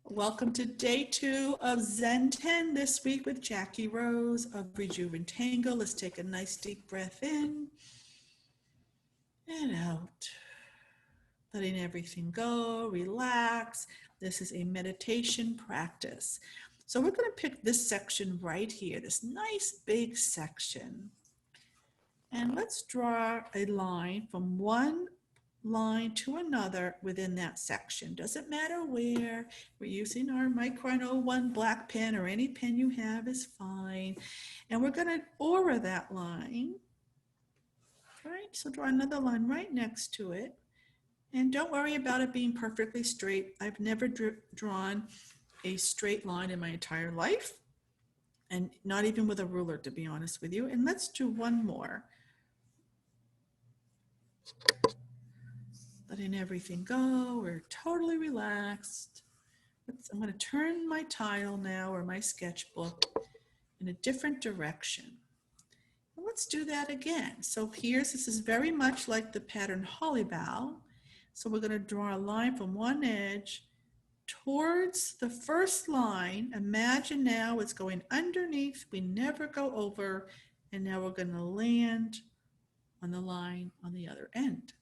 Welcome to day 2 of ZenTen this week with Jackie Rose of Zentangle. Let's take a nice deep breath in and out, letting everything go, relax. This is a meditation practice. So we're going to pick this section right here, this nice big section. And let's draw a line from one line to another within that section. Doesn't matter where. We're using our Micron 01 black pen, or any pen you have is fine. And we're going to aura that line. Right? So draw another line right next to it. And don't worry about it being perfectly straight. I've never drawn a straight line in my entire life, and not even with a ruler, to be honest with you. And let's do one more. Letting everything go. We're totally relaxed. I'm going to turn my tile now, or my sketchbook, in a different direction. And let's do that again. So this is very much like the pattern Hollibaugh. So we're going to draw a line from one edge towards the first line. Imagine now it's going underneath. We never go over. And now we're going to land on the line on the other end.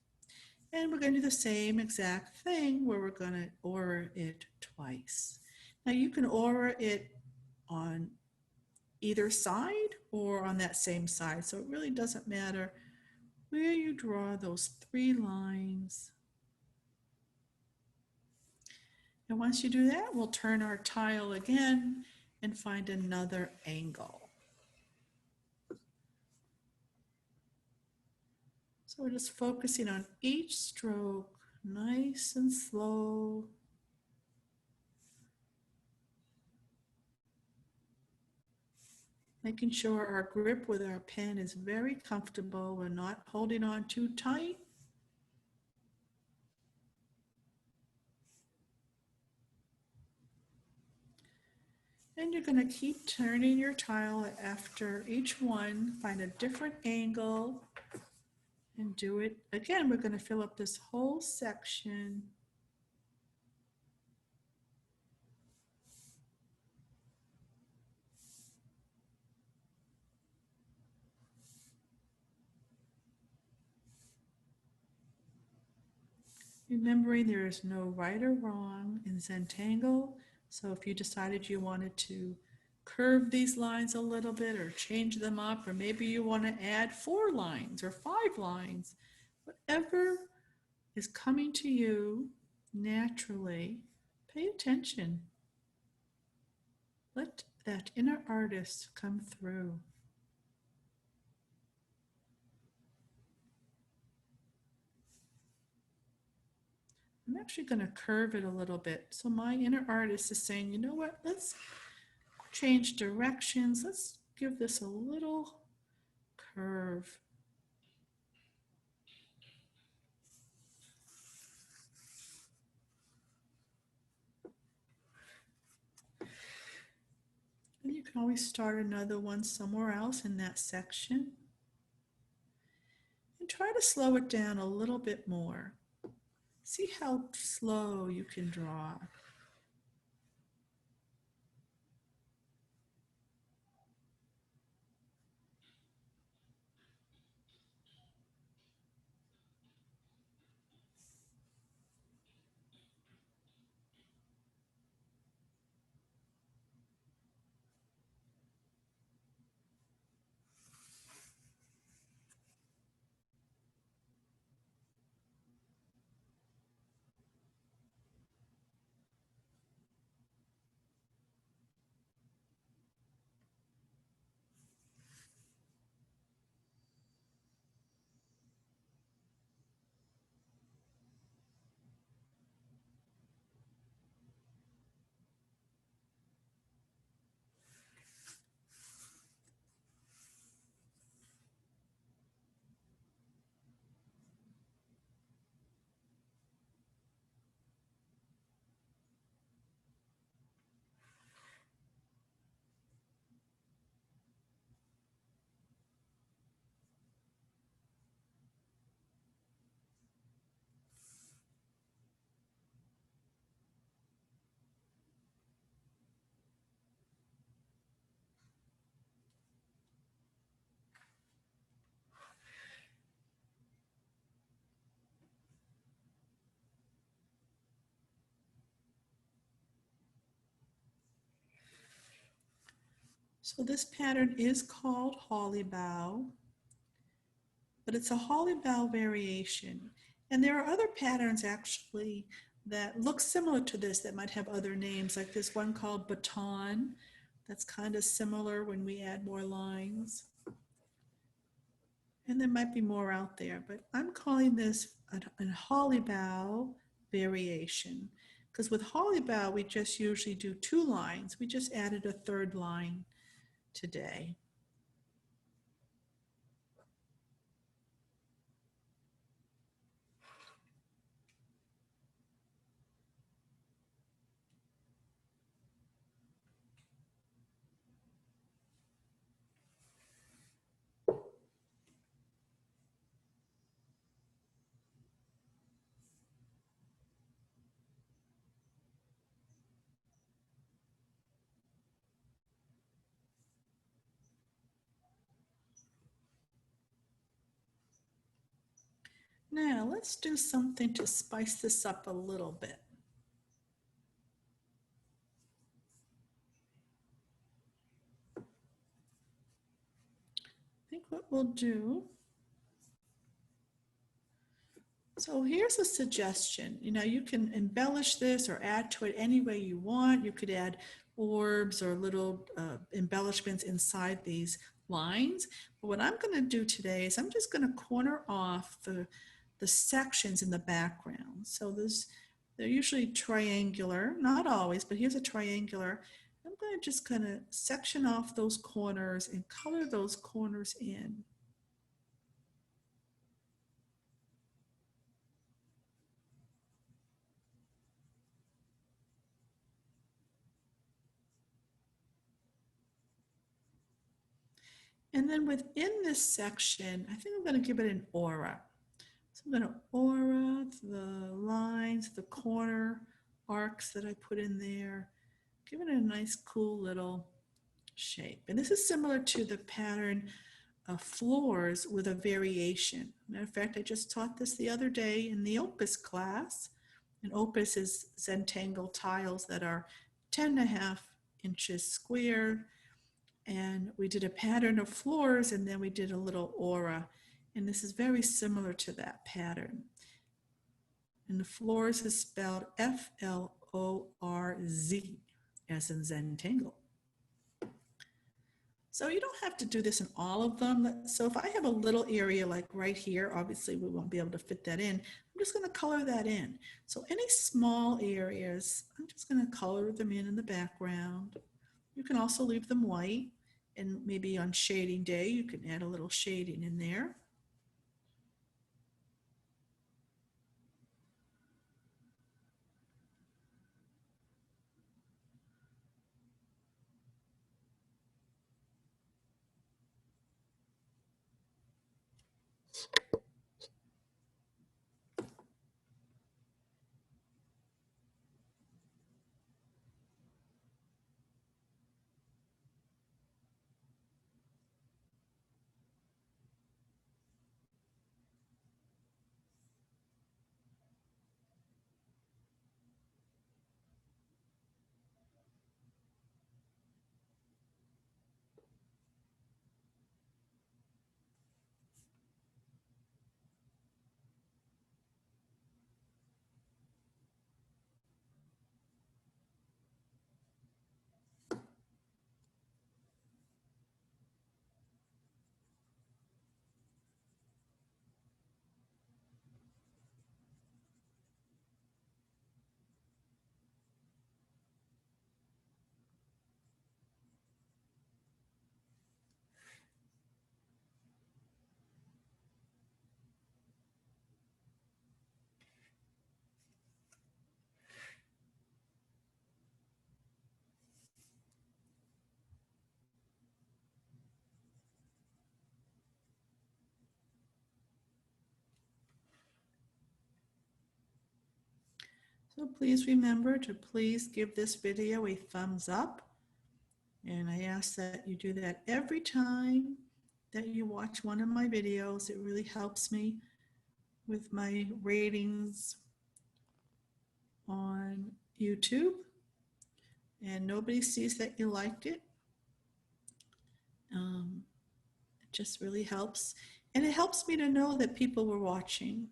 And we're going to do the same exact thing where we're going to aura it twice. Now you can aura it on either side or on that same side. So it really doesn't matter where you draw those 3 lines. And once you do that, we'll turn our tile again and find another angle. So we're just focusing on each stroke, nice and slow. Making sure our grip with our pen is very comfortable. We're not holding on too tight. And you're going to keep turning your tile after each one. Find a different angle and do it. Again, we're going to fill up this whole section. Remembering there is no right or wrong in Zentangle. So if you decided you wanted to curve these lines a little bit or change them up, or maybe you want to add 4 lines or 5 lines, whatever is coming to you naturally, pay attention. Let that inner artist come through. I'm actually going to curve it a little bit. So my inner artist is saying, you know what, let's change directions. Let's give this a little curve. And you can always start another one somewhere else in that section. And try to slow it down a little bit more. See how slow you can draw. So this pattern is called Hollibaugh, but it's a Hollibaugh variation. And there are other patterns actually that look similar to this that might have other names, like this one called Baton. That's kind of similar when we add more lines. And there might be more out there, but I'm calling this a Hollibaugh variation, because with Hollibaugh we just usually do 2 lines. We just added a 3rd line today. Now let's do something to spice this up a little bit. I think what we'll do, so here's a suggestion. You can embellish this or add to it any way you want. You could add orbs or little embellishments inside these lines. But what I'm going to do today is I'm just going to corner off the sections in the background. So they're usually triangular, not always, but here's a triangular. I'm going to just kind of section off those corners and color those corners in. And then within this section, I think I'm going to give it an aura. So I'm going to aura the lines, the corner arcs that I put in there, give it a nice cool little shape. And this is similar to the pattern of floors with a variation. Matter of fact, I just taught this the other day in the Opus class. And Opus is Zentangle tiles that are 10.5 inches square. And we did a pattern of floors, and then we did a little aura. And this is very similar to that pattern. And the floors is spelled F-L-O-R-Z, as in Zentangle. So you don't have to do this in all of them. So if I have a little area like right here, obviously we won't be able to fit that in. I'm just going to color that in. So any small areas, I'm just going to color them in the background. You can also leave them white, and maybe on shading day you can add a little shading in there. So please remember to please give this video a thumbs up. And I ask that you do that every time that you watch one of my videos. It really helps me with my ratings on YouTube. And nobody sees that you liked it It just really helps. And it helps me to know that people were watching.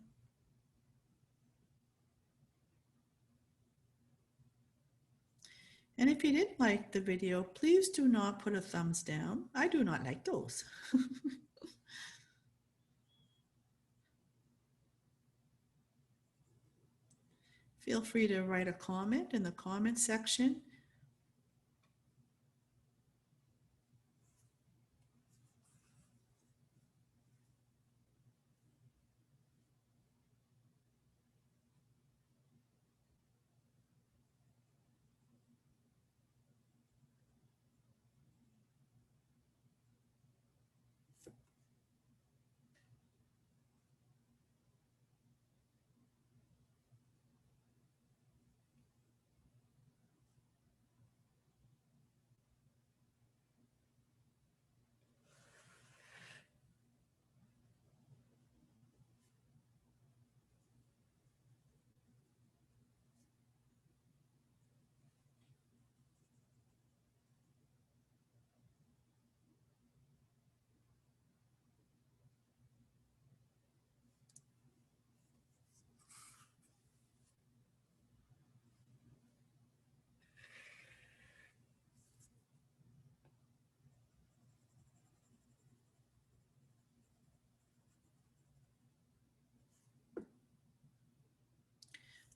And if you didn't like the video, please do not put a thumbs down. I do not like those. Feel free to write a comment in the comment section.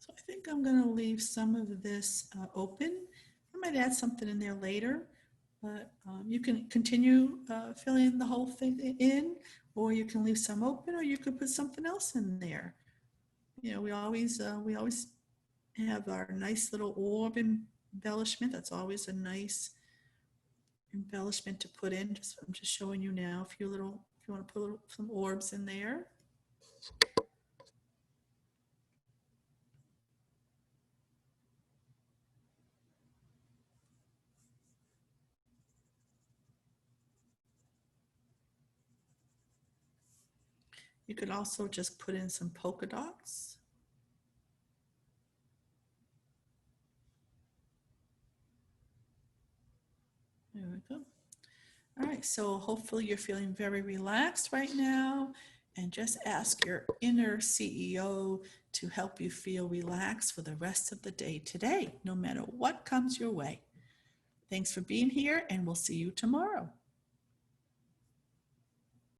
So I think I'm going to leave some of this open. I might add something in there later, but you can continue filling the whole thing in, or you can leave some open, or you could put something else in there. You know, we always have our nice little orb embellishment. That's always a nice embellishment to put in. I'm just showing you now if you want to put some orbs in there. You could also just put in some polka dots. There we go. All right, so hopefully you're feeling very relaxed right now, and just ask your inner CEO to help you feel relaxed for the rest of the day today, no matter what comes your way. Thanks for being here, and we'll see you tomorrow.